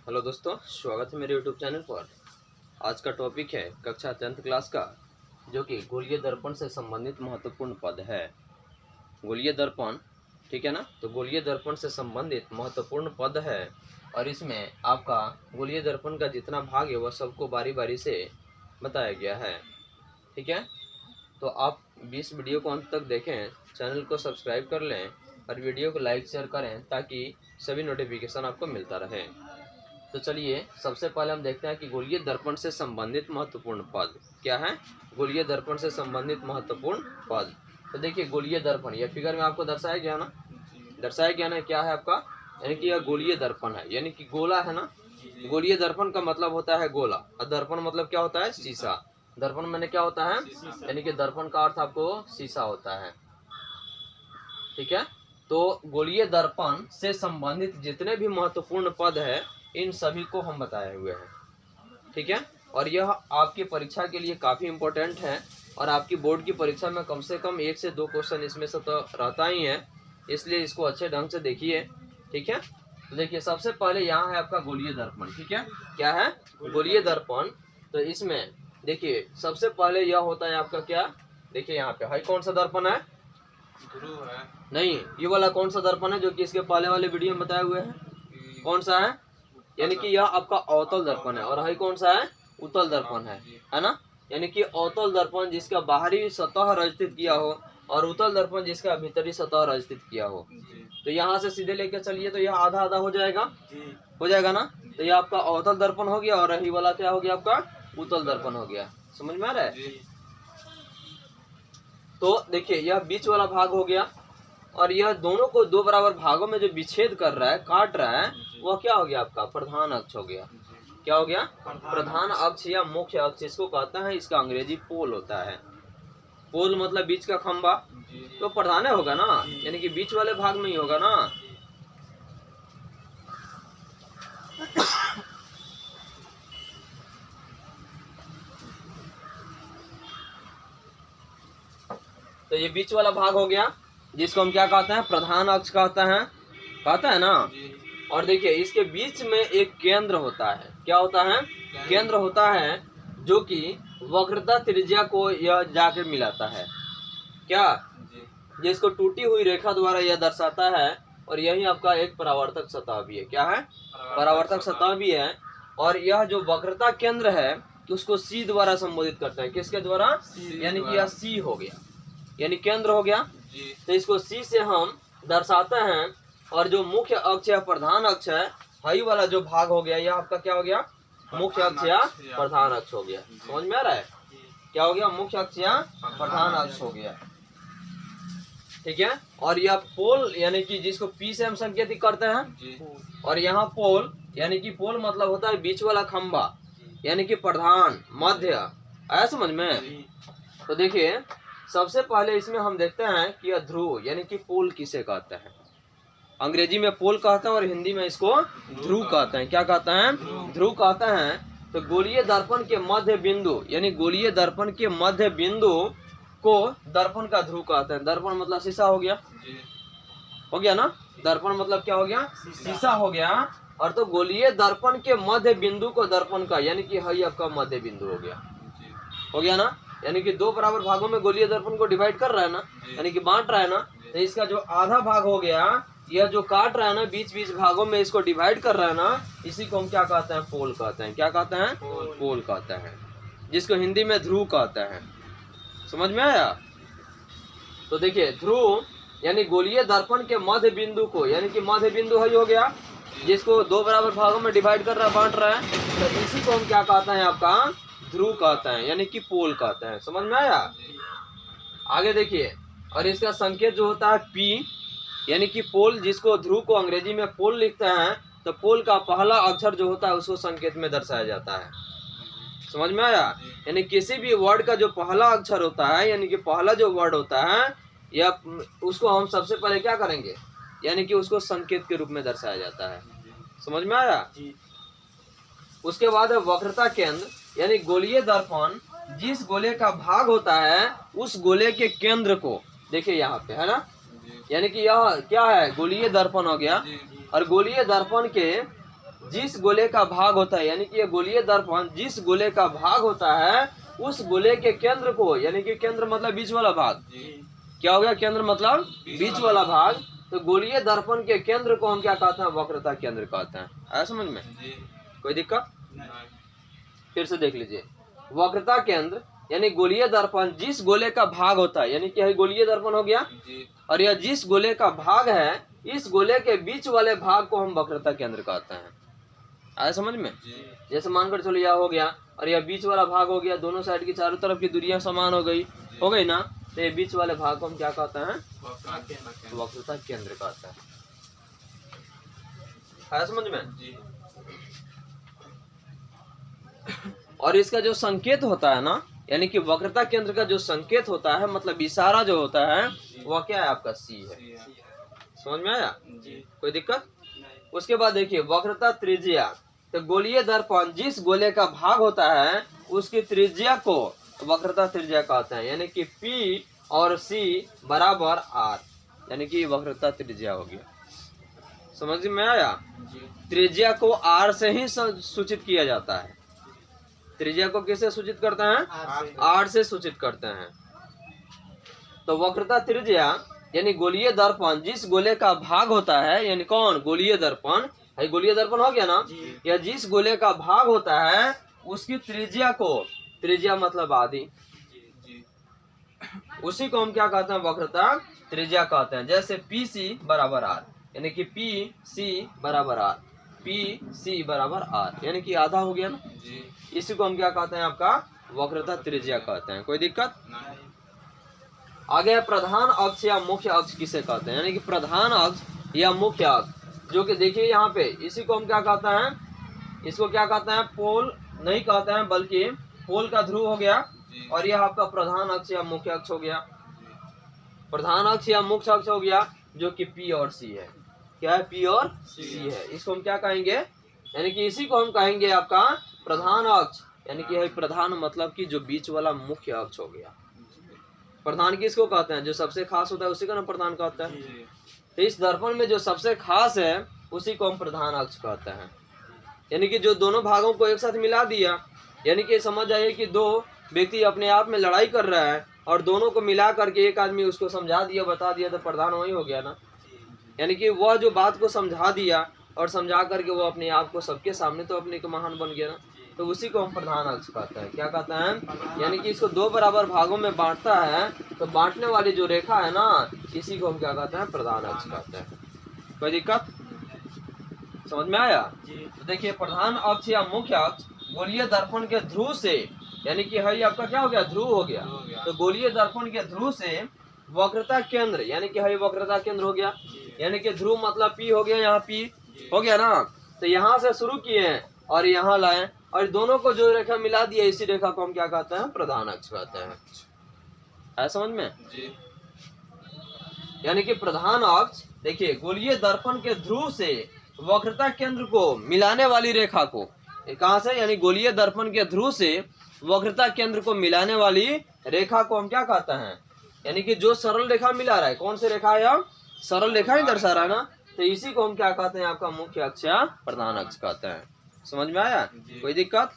Hello दोस्तों, स्वागत है मेरे यूट्यूब चैनल पर। आज का टॉपिक है कक्षा 10th क्लास का, जो कि गोलीय दर्पण से संबंधित महत्वपूर्ण पद है। गोलीय दर्पण, ठीक है ना। तो गोलीय दर्पण से संबंधित महत्वपूर्ण पद है और इसमें आपका गोलीय दर्पण का जितना भाग है वह सबको बारी बारी से बताया गया है, ठीक है। तो आप 20 वीडियो को अंत तक देखें, चैनल को सब्सक्राइब कर लें और वीडियो को लाइक शेयर करें ताकि सभी नोटिफिकेशन आपको मिलता रहे। तो चलिए सबसे पहले हम देखते हैं कि गोलीय दर्पण से संबंधित महत्वपूर्ण पद क्या है। गोलीय दर्पण से संबंधित महत्वपूर्ण पद, तो देखिए गोलीय दर्पण, यह फिगर में आपको दर्शाया गया ना, क्या है आपका, यानी कि यह गोलीय दर्पण है, यानी कि गोला है ना। गोलीय दर्पण का मतलब होता है गोला और दर्पण मतलब क्या होता है, शीशा। दर्पण मैंने क्या होता है, यानी कि दर्पण का अर्थ आपको शीशा होता है, ठीक है। तो गोलीय दर्पण से संबंधित जितने भी महत्वपूर्ण पद है इन सभी को हम बताए हुए हैं, ठीक है। और यह आपकी परीक्षा के लिए काफ़ी इम्पोर्टेंट है और आपकी बोर्ड की परीक्षा में कम से कम 1 से 2 क्वेश्चन इसमें से तो रहता ही है, इसलिए इसको अच्छे ढंग से देखिए, ठीक है। तो देखिए सबसे पहले यहाँ है आपका गोलीय दर्पण, ठीक है। क्या है, गोलीय दर्पण। तो इसमें देखिए सबसे पहले यह होता है आपका क्या, देखिए यहाँ पे कौन सा दर्पण है, ध्रुव है नहीं, ये वाला कौन सा दर्पण है जो कि इसके पहले वाले वीडियो में बताए हुए हैं, कौन सा है, यानी कि यह आपका अवतल दर्पण है। और है कौन सा है, उत्तल दर्पण है ना। यानी कि अवतल दर्पण जिसका बाहरी सतह रचित किया हो और उत्तल दर्पण जिसका भीतरी सतह रचित किया हो। तो यहाँ से सीधे लेके चलिए तो यह आधा आधा हो जाएगा ना। तो यह आपका अवतल दर्पण हो गया और रही वाला क्या हो गया, आपका उत्तल दर्पण हो गया। समझ में आ रहा है। तो देखिए यह बीच वाला भाग हो गया और यह दोनों को दो बराबर भागों में जो विच्छेद कर रहा है, काट रहा है, वह क्या हो गया, आपका प्रधान अक्ष हो गया। क्या हो गया, प्रधान अक्ष या मुख्य अक्ष इसको कहते हैं, इसका अंग्रेजी पोल होता है। पोल मतलब बीच का खंभा, तो प्रधान होगा ना, यानी कि बीच वाले भाग में ही होगा ना। तो ये बीच वाला भाग हो गया जिसको हम क्या कहते हैं, प्रधान अक्ष कहते हैं ना। और देखिए इसके बीच में एक केंद्र होता है, क्या होता है, केंद्र होता है जो कि वक्रता त्रिज्या को यह जाकर मिलाता है, क्या, जिसको टूटी हुई रेखा द्वारा यह दर्शाता है। और यही आपका एक परावर्तक सतह भी है, क्या है, परावर्तक सतह भी है। और यह जो वक्रता केंद्र है उसको सी द्वारा संबोधित करते हैं, किसके द्वारा, यानी कि यह सी हो गया, यानी केंद्र हो गया। तो इसको सी से हम दर्शाते हैं। और जो मुख्य अक्ष या प्रधान अक्ष है, हाई वाला जो भाग हो गया, यह आपका क्या हो गया, मुख्य अक्ष या प्रधान अक्ष हो गया। समझ में आ रहा है, क्या हो गया, मुख्य अक्ष या प्रधान अक्ष हो गया, ठीक है। और यह पोल यानी कि जिसको पी से हम संकेतित करते हैं, और यहाँ पोल यानी कि पोल मतलब होता है बीच वाला खंभा, यानी कि प्रधान मध्य, आया समझ में। तो देखिए सबसे पहले इसमें हम देखते हैं कि यह ध्रुव यानी कि पोल किसे कहते हैं। अंग्रेजी में पोल कहते हैं और हिंदी में इसको ध्रुव कहते हैं। क्या कहते हैं, ध्रुव कहते हैं। तो गोलीय दर्पण के मध्य बिंदु, यानी गोलीय दर्पण के मध्य बिंदु को दर्पण का ध्रुव कहते हैं। दर्पण मतलब शीशा हो गया ना, दर्पण मतलब क्या हो गया, शीशा हो गया। और तो गोलीय दर्पण के मध्य बिंदु को दर्पण का, यानी कि है आपका मध्य बिंदु हो गया ना। यानी कि दो बराबर भागों में गोलीय दर्पण को डिवाइड कर रहा है ना, यानी कि बांट रहा है ना। तो इसका जो आधा भाग हो गया, यह जो काट रहा है ना, बीच बीच भागों में इसको डिवाइड कर रहा है ना, इसी को हम क्या कहते हैं, पोल कहते हैं। क्या कहते हैं, पोल कहते हैं, जिसको हिंदी में ध्रुव कहते हैं। समझ में आया। तो देखिए ध्रुव यानी गोलीय दर्पण के मध्य बिंदु को, यानी कि मध्य बिंदु है हो गया, जिसको दो बराबर भागों में डिवाइड कर रहा है, बांट रहा है, तो इसी को हम क्या कहते हैं, आपका ध्रुव कहते हैं, यानी कि पोल कहते हैं। समझ में आया। आगे देखिए, और इसका संकेत जो होता है पी, यानी कि पोल, जिसको ध्रुव को अंग्रेजी में पोल लिखते हैं, तो पोल का पहला अक्षर जो होता है उसको संकेत में दर्शाया जाता है। समझ में आया। यानी किसी भी वर्ड का जो पहला अक्षर होता है, यानी कि पहला जो वर्ड होता है, या उसको हम सबसे पहले क्या करेंगे, यानी कि उसको संकेत के रूप में दर्शाया जाता है। समझ में आया। उसके बाद है वक्रता केंद्र, यानी गोलीय दर्पण जिस गोले का भाग होता है उस गोले के केंद्र को, देखिए यहाँ पे है ना, यानी कि यह क्या है, गोलीय दर्पण हो गया। और गोलीय दर्पण के जिस गोले का भाग होता है, यानी कि ये गोलीय दर्पण जिस गोले का भाग होता है उस गोले के केंद्र को, यानी कि केंद्र मतलब बीच वाला भाग, क्या हो गया केंद्र मतलब बीच वाला भाग, तो गोलीय दर्पण के केंद्र को हम क्या कहते हैं, वक्रता केंद्र कहते हैं। आया समझ में? कोई दिक्कत? फिर से देख लीजिए, वक्रता केंद्र यानी गोलीय दर्पण जिस गोले का भाग होता है, यानी कि गोलीय दर्पण हो गया, और यह जिस गोले का भाग है इस गोले के बीच वाले भाग को हम वक्रता केंद्र कहते हैं। आया समझ में? जैसे मानकर चलो यह हो गया और यह बीच वाला भाग हो गया, दोनों साइड की चारों तरफ की दूरियां समान हो गई ना, तो ये बीच वाले भाग को हम क्या कहते हैं, वक्रता केंद्र कहते हैं। आया समझ में? और इसका जो संकेत होता है ना, यानी कि वक्रता केंद्र का जो संकेत होता है, मतलब इशारा जो होता है वह क्या है आपका सी है। समझ में आया? कोई दिक्कत? उसके बाद देखिए वक्रता त्रिज्या, तो गोलीय दर्पण जिस गोले का भाग होता है उसकी त्रिज्या को वक्रता त्रिज्या कहते हैं, यानी कि P और C बराबर R, यानी कि वक्रता त्रिज्या हो गया। समझ में आया? त्रिज्या को R से ही सूचित किया जाता है। त्रिज्या को किससे सूचित करते हैं? R से सूचित करते हैं। तो वक्रता त्रिज्या यानी गोलीय दर्पण जिस गोले का भाग होता है, यानी कौन? गोलीय दर्पण, गोलीय दर्पण हो गया ना, या जिस गोले का भाग होता है उसकी त्रिज्या को, त्रिज्या मतलब आदि, उसी को हम क्या कहते हैं, वक्रता त्रिज्या कहते हैं। जैसे PC बराबर R, यानी कि PC बराबर R, PC बराबर R, यानी कि आधा हो गया ना, इसी को हम क्या कहते हैं, आपका वक्रता त्रिज्या कहते हैं। कोई दिक्कत? आगे प्रधान अक्ष या मुख्य अक्ष किसे कहते हैं, यानी कि प्रधान अक्ष या मुख्य अक्ष, जो कि देखिए यहाँ पे इसी को हम क्या कहते हैं, इसको क्या कहते हैं, पोल नहीं कहते हैं बल्कि पोल का ध्रुव हो गया, और यह आपका प्रधान अक्ष या मुख्य अक्ष हो गया। प्रधान अक्ष या मुख्य अक्ष हो गया जो कि P और C है। क्या है? P और C है। इसको हम क्या कहेंगे, यानी कि इसी को हम कहेंगे आपका प्रधान अक्ष, यानी कि प्रधान मतलब कि जो बीच वाला मुख्य अक्ष हो गया। प्रधान किसको कहते हैं? जो सबसे खास होता है उसी का नाम प्रधान कहते हैं। तो इस दर्पण में जो सबसे खास है उसी को हम प्रधान अक्ष कहते हैं, यानी कि जो दोनों भागों को एक साथ मिला दिया, यानी कि समझ आइए कि दो व्यक्ति अपने आप में लड़ाई कर रहा है और दोनों को मिला करके एक आदमी उसको समझा दिया, बता दिया, तो प्रधान वही हो गया ना, यानी कि वह जो बात को समझा दिया और समझा करके वो अपने आप को सबके सामने तो अपने को महान बन गया ना, तो उसी को हम प्रधान अक्ष कहते हैं। क्या कहते हैं? यानी कि इसको दो बराबर भागों में बांटता है, तो बांटने वाली जो रेखा है ना, इसी को हम क्या कहते हैं, प्रधान अक्ष कहते हैं। कोई दिक्कत? समझ में आया? तो देखिए प्रधान अक्ष या मुख्य अक्ष गोलीय दर्पण के ध्रुव से, यानी कि है आपका क्या हो गया, ध्रुव हो गया, तो गोलीय दर्पण के ध्रुव से वक्रता केंद्र, यानी कि है वक्रता केंद्र हो गया, यानी कि ध्रुव मतलब P हो गया, यहाँ P हो गया ना, तो यहाँ से शुरू किए और यहाँ लाए और दोनों को जो रेखा मिला दिया, इसी रेखा को हम क्या कहते हैं, प्रधान अक्ष कहते हैं। है समझ में? यानी कि प्रधान अक्ष देखिए गोलीय दर्पण के ध्रुव से वक्रता केंद्र को मिलाने वाली रेखा को, कहां से, यानी गोलीय दर्पण के ध्रुव से वक्रता केंद्र को मिलाने वाली रेखा को हम क्या कहते हैं, यानी कि जो सरल रेखा मिला रहा है, कौन सी रेखा है, सरल रेखा ही दर्शा रहा है ना, तो इसी को हम क्या कहते हैं, आपका मुख्य अक्ष या प्रधान अक्ष कहते हैं। समझ में आया? कोई दिक्कत?